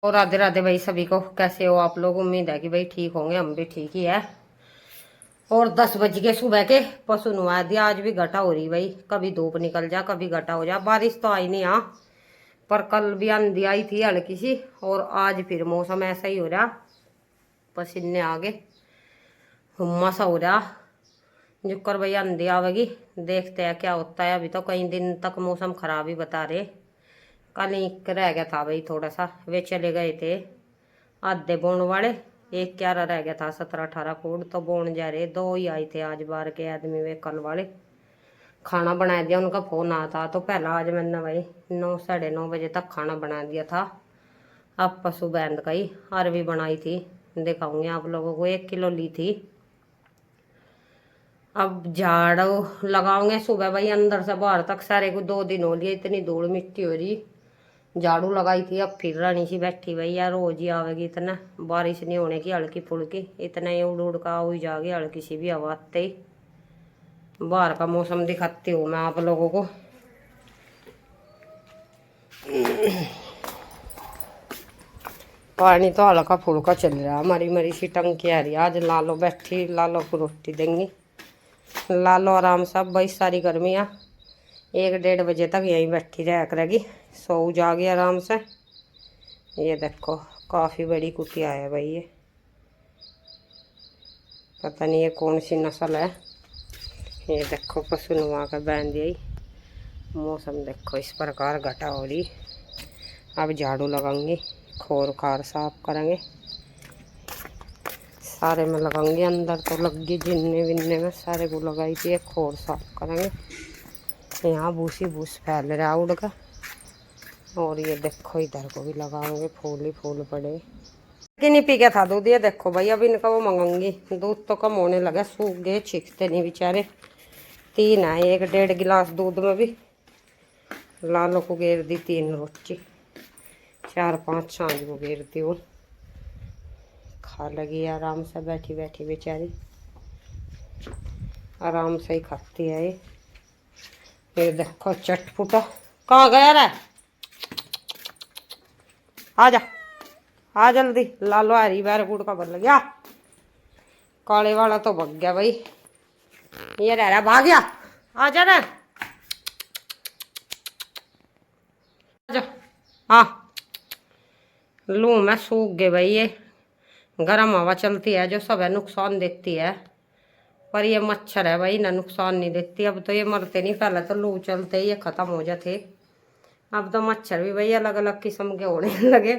और राधे राधे भाई सभी को। कैसे हो आप लोग? उम्मीद है कि भाई ठीक होंगे, हम भी ठीक ही है। और 10 बज के सुबह के पशु नुआ दिया। आज भी घटा हो रही भाई, कभी धूप निकल जा कभी घटा हो जा। बारिश तो आई नहीं यहाँ, पर कल भी आंधी आई थी हल्की सी। और आज फिर मौसम ऐसा ही हो रहा, पसीने आ गए, हुम्मा सा हो रहा। जुक्कर भाई आंधी आवेगी, देखते हैं क्या होता है। अभी तो कई दिन तक मौसम खराब ही बता रहे। कल एक रह गया था भाई थोड़ा सा, वे चले गए थे आधे बोन वाले। एक क्यारा रह गया था, 17-18 कूड़ तो बोन जा रहे। दो ही आए थे आज बार के आदमी, वे कल वाले। खाना बना दिया, उनका फोन आया था तो पहला आज मैंने भाई 9-9:30 बजे तक खाना बना दिया था। अब पशु बैंड का ही अरवी बनाई थी, दिखाऊंगी आप लोगों को। 1 किलो ली थी। अब झाड़ू लगाओगे सुबह भाई, अंदर से बाहर तक सारे को। 2 दिन हो लिए, इतनी धूल मिट्टी हो रही। झाड़ू लगाई थी, अब फिर रानी सी बैठी भई यार, रोज ही आवेगी। इतना बारिश नहीं होने की, हल्की फुल्की इतना ही उड़ उड़ का हो ही जाएगी। हल्की सी भी हवा आते ही। बाहर का मौसम दिखाती हूँ मैं आप लोगों को। पानी तो हल्का फुल्का चल रहा है, मरी मरी सी टंकी आ रही है। आज लालो बैठी, लालो को रोटी देंगी। लालो आराम से भाई, सारी गर्मियाँ 1-1:30 बजे तक यहीं बैठी रह करेगी। सो जागी आराम से। ये देखो काफ़ी बड़ी कुटिया है भाई ये, पता नहीं ये कौन सी नस्ल है। ये देखो पशु नुआ का बैन दिया। मौसम देखो इस प्रकार घटा हो रही। अब झाड़ू लगाऊंगी, खोर खार साफ करेंगे। सारे में लगाऊंगी, अंदर तो लग गई जिन्ने विन्ने में सारे को लगाई थी। खोर साफ करेंगे। यहाँ भूसी भूस फैल रहा उड़ का। और ये देखो इधर को भी लगाओगे, फूल ही फूल पड़े। कि नहीं पी के था दूध, ये देखो भाई। अब इनका वो मंगाऊंगी। दूध तो कम होने लगा, सूख गए, छिकते नहीं बेचारे। 3 है, 1-1.5 गिलास दूध में भी। लालो को घेर दी 3 रोटी, 4-5 सांझ को घेरती हूँ। खा लगी आराम से बैठी बैठी बेचारी, आराम से ही खाती है ये देखो चटपुटा। कहाँ गया रे? आ जा, आ जल्दी। लालो हरी बैर गुड़ का बदल गया। काले वाला तो भग गया भाई, ये रह रहा भाग गया। आ जा रे, आजा। हाँ, लू में सूख गए भाई ये। गर्म हवा चलती है जो सब है नुकसान देती है, पर ये मच्छर है भाई ना, नुकसान नहीं देती। अब तो ये मरते नहीं, पहले तो लू चलते ही ये खत्म हो जाते। अब तो मच्छर भी भाई अलग अलग किस्म के होने लगे।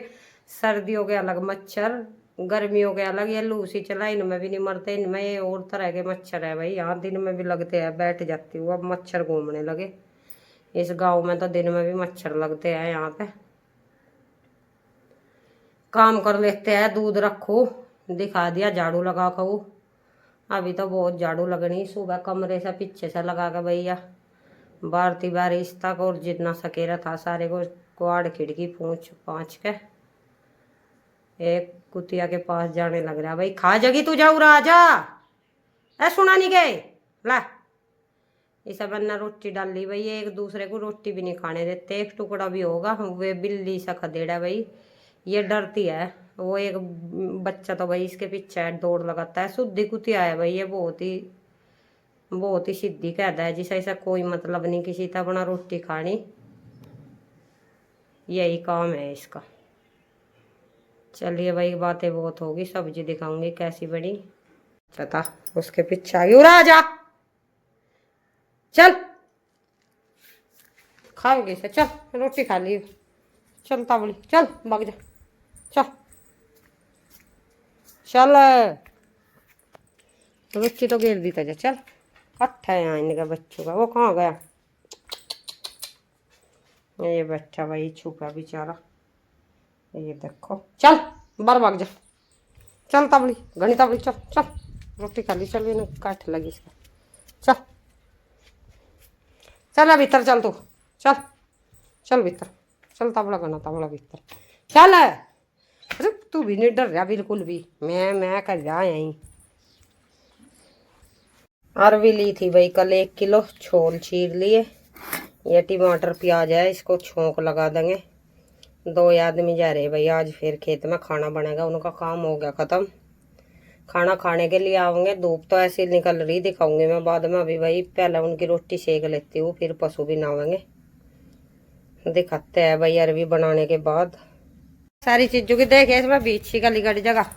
सर्दियों के अलग मच्छर, गर्मियों के अलग। ये लू सी चला, इनमें भी नहीं मरते। इनमें ये और तरह के मच्छर है भाई। यहाँ दिन में भी लगते हैं, बैठ जाती हूँ। अब मच्छर घूमने लगे इस गांव में, तो दिन में भी मच्छर लगते हैं यहाँ पे। काम कर लेते हैं, दूध रखो, दिखा दिया, झाड़ू लगा खाऊ। अभी तो बहुत झाड़ू लगनी। सुबह कमरे से पीछे से लगा के भैया बारती बारिश तक, और जितना सकेरा था सारे को क्वाड खिड़की पूछ पाँच के एक कुतिया के पास जाने लग रहा भाई। खा जगी तू, जाऊ राजा ऐ सुना नहीं गए ला। इसे बनना रोटी डाल ली भाई। एक दूसरे को रोटी भी नहीं खाने देते, एक टुकड़ा भी होगा वे बिल्ली सा खदेड़ा भाई। ये डरती है। वो एक बच्चा तो भाई इसके पीछे दौड़ लगाता है। शुद्धि कुतिया है भाई ये, बहुत ही सीधी कहता है जिसे ऐसा कोई मतलब नहीं किसी से अपना रोटी खानी, यही काम है इसका। चलिए भाई, बातें बहुत होगी, सब्जी दिखाऊंगी कैसी बनी। चता उसके पीछे आ गई, राजा चल खाओगे इसे, चल रोटी खा ली, चल तावड़ी चल भाग जा, चल चल। रोटी तो घेर दी तुझे, चल। अट्ठा है यहाँ इनका बच्चों का। वो कहाँ गया? ये बच्चा भाई छुपा बेचारा। ये देखो, चल बार भाग जा, चल तावड़ी घनी तावड़ी, चल चल रोटी खा ली। चल इन्हें काट लगी इसका, चल चल भीतर चल तू, चल चल भीतर चल। तावड़ा घना तावड़ा भीतर चल। अरे तू भी नहीं डर रहा बिल्कुल भी, मैं कर रहा यहीं। अरवी ली थी भाई कल 1 किलो, छोल चीर लिए। ये टमाटर प्याज है, इसको छोंक लगा देंगे। दो आदमी जा रहे भाई आज फिर खेत में खाना बनेगा, उनका काम हो गया खत्म। खाना खाने के लिए आओगे, धूप तो ऐसी निकल रही, दिखाऊंगी मैं बाद में। अभी भाई पहले उनकी रोटी सेक लेती हूँ, फिर पशु भी नहावेंगे, दिखाते हैं भाई अरबी बनाने के बाद। सारी चीजों की देखे इसमें बीच सी गली गड़ी जगह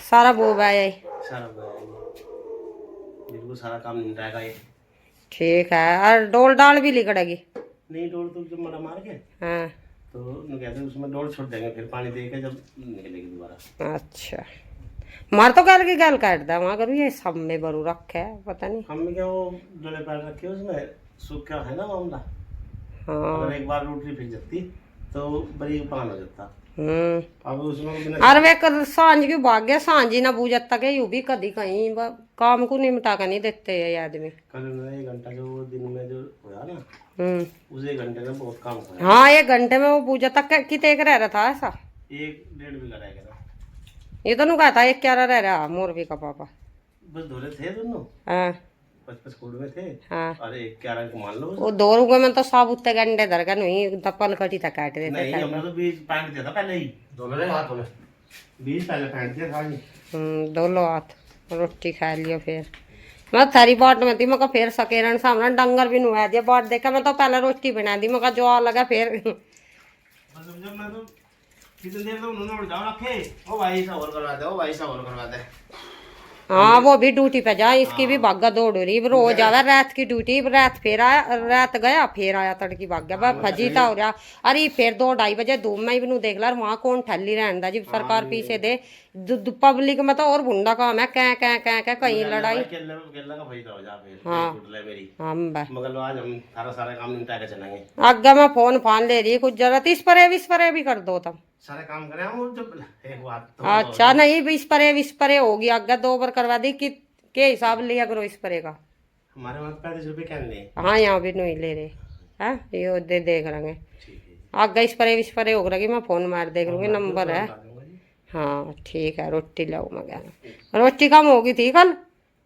सारा बोब है, सारा बिल्कुल सारा काम निपटाएगा ये। ठीक है। और डोल डाल भी लिकड़ेगी? नहीं, डोल तो जब मरा मार के हाँ तो कहते हैं उसमें डोल छोड़ देंगे, फिर पानी दे के जब निकलेगी दोबारा। अच्छा, मार तो गल की गल काट वहां करूँ ये सब में बरू रखे है पता नहीं। हमने क्या वो डोले पैर रखे उसमें, सूखा है ना मामला। हाँ अगर एक बार रोटी फिर जाती तो बड़ी पान हो जाता। अब उसमें बिना अरे वे कर सांझ की भाग गया, सांझ ही ना बूझ तक यू भी कदी कहीं काम को निपटा कर नहीं देते ये आदमी। कल उन्होंने 1 घंटा जो दिन में जो होया ना, उस 1 घंटे में बहुत काम हुआ। हाँ 1 घंटे में वो पूजा तक कितने रह रहा था ऐसा? 1-1.5 बीघा रह गया था। ये तो नु कहता एक क्या रह रहा मोरबी का पापा। बस धोरे थे दोनों, हाँ 55 फुट में थे। हाँ और 1-11 को मान लो। वो 2 रुपये में तो साबुत गंडे धर कर नहीं दपल कटी तक काट देते नहीं, थे। हमने तो बीज फेंक दिया था पहले ही, दोनों ने हाथों में बीज पहले फेंक दिया था। दोनों हाथ रोटी खा लियो फिर। मैं थारी बाट में थी, मैं फिर सकेरन सामने डंगर भी नुआ दिया बाट देखा, मैं तो पहले रोटी बना दी, मैं जो आ लगा फिर। जब मैं तो कितनी देर तो उन्होंने उड़ जाओ रखे, ओ भाई सा और करवा दे, ओ भाई सा और करवा दे। हाँ वो भी ड्यूटी पे जा, इसकी भी भागा दौड़ रही रोज आवे रात की ड्यूटी, रात फिर आया, रात गया फिर आया, तड़की भाग गया बस फजीता हो रहा। अरे फिर 2-2:30 बजे धूप में भी देख ला वहां कौन ठल्ली रहने दा जी, सरकार पीछे दे पब्लिक में तो और भुंडा काम है, कह कहीं लड़ाई। हाँ मगर आज हम सारा काम निपटा के चलेंगे। आगे मैं फोन फान ले रही कुछ जरूरत स्प्रे विस्प्रे भी कर दो तुम सारे काम करें हम जब एक बात तो अच्छा नहीं स्प्रे विस्प्रे होगी आगे 2 बार करवा दी कि के हिसाब लिया करो स्प्रे का। हमारे वहाँ 35 रुपये क्या ले। हाँ यहाँ भी नहीं ले रहे हैं, ये देख लेंगे आगे स्प्रे विस्प्रे हो रही, मैं फोन मार देख लूंगी नंबर है। हाँ ठीक है रोटी लाऊ मैं क्या रोटी कम होगी थी कल,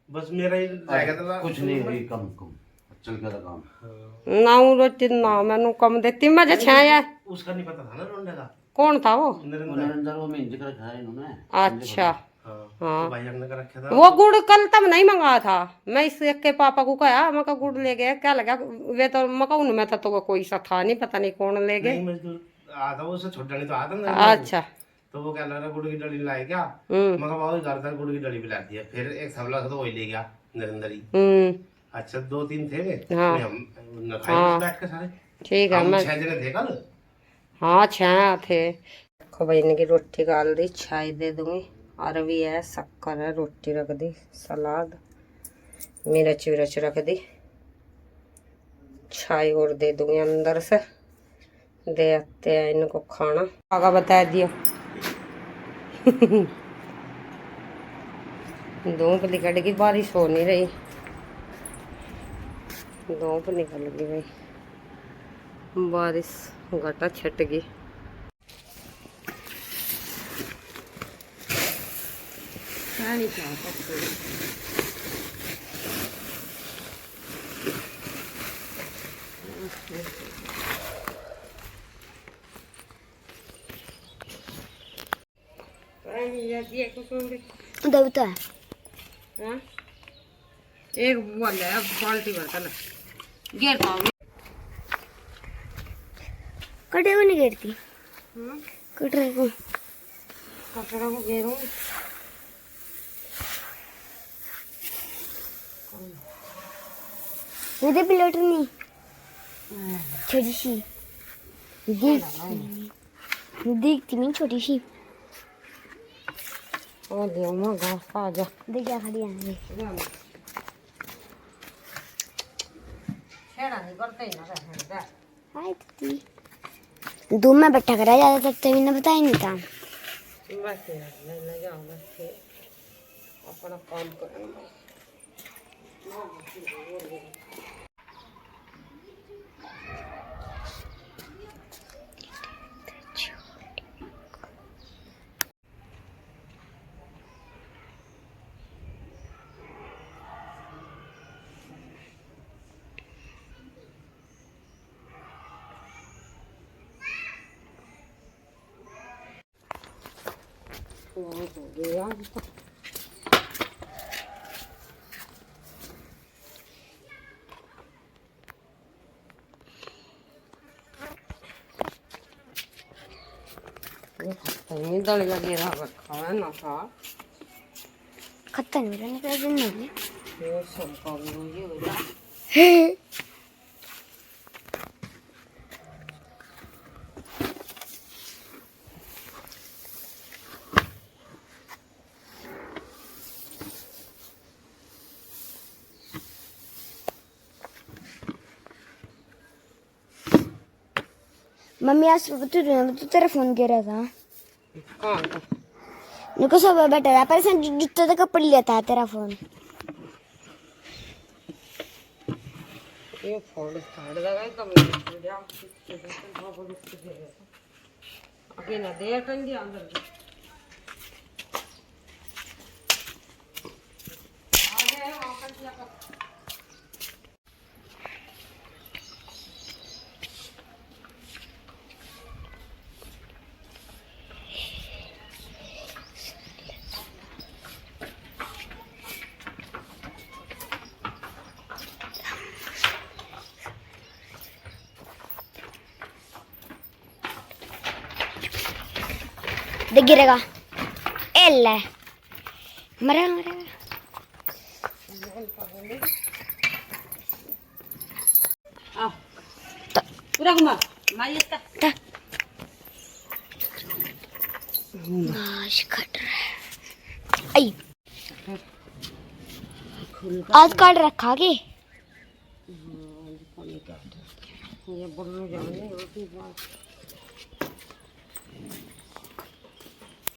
बस मेरा ही रहेगा कुछ नहीं हुई, कम चल गया था काम। ना रोटी ना मैंने कम देती मैं छाया। उसका नहीं पता था ना रोंडे का कौन था वो? नरेंद्र वो मेहंदी का रखा है इन्होंने। अच्छा हाँ हाँ तो भाई हमने का रखा था। वो गुड़ कल तब नहीं मंगाया था, मैं इस के पापा को कहा मैं का गुड़ ले गया क्या लगा वे तो मका उनमें था तो वो कोई सा था नहीं, पता नहीं कौन ले गए। नहीं मजदूर आता वो छोटा नहीं तो आता ना। अच्छा तो वो कह रहा गुड़ की डली लाए क्या, मैं कहा बाबू घर तक गुड़ की डली भी ला दी है। फिर एक सबला था तो वही ले गया नरेंद्र ही। अच्छा 2-3 थे वे, हाँ हम खाए बैठ के सारे। ठीक है मैं 6 जने थे कल। हाँ 6 थे। देखो भाई इनकी रोटी डाल दी, चाय दे दूंगी, अरबी है, शक्कर है, रोटी रख दी, सलाद मिर्च विर्च रख दी, चाय और दे दूंगी अंदर से, दे आते हैं इनको खाना। आगा बता दियो। धूप निकल गई, बारिश हो नहीं रही, धूप निकल गई भाई, बारिश घटा छट गई। उधर तो है हाँ? एक बोल है बाल्टी बर्तन गिर पाओगे कटे को नहीं गिरती कटरे को कपड़ा को घेरूँ। मुझे प्लेट नहीं छोटी सी दिखती नहीं छोटी सी। ओ ले मैं घास आ जा देख क्या खड़ी है छेड़ा नहीं करते ही ना रहने हाय ती दूध में बैठा करा ज्यादा तक तो मैंने बताया नहीं था। बस यार ले जाओ बस अपना काम करेंगे। बहुत हो गया। ये दलिया गिरा रखा है ना था, खत्ता नहीं रहने का दिन नहीं ये सब का ये हो जा। है। मम्मी आज तो तेरा फोन गिरा था। कहाँ था? मेरे को सब बैठा था पर जूते तक पड़ लिया था तेरा फोन। ये फोड़ फाड़ लगा कभी आगे ना दे टंगी अंदर आगे वापस लगा। देख गिरेगा एल मरा मरा आ पूरा घुमा मारी इसका माश कट रहा है। आई आज काट रखा के ये बोलने जाने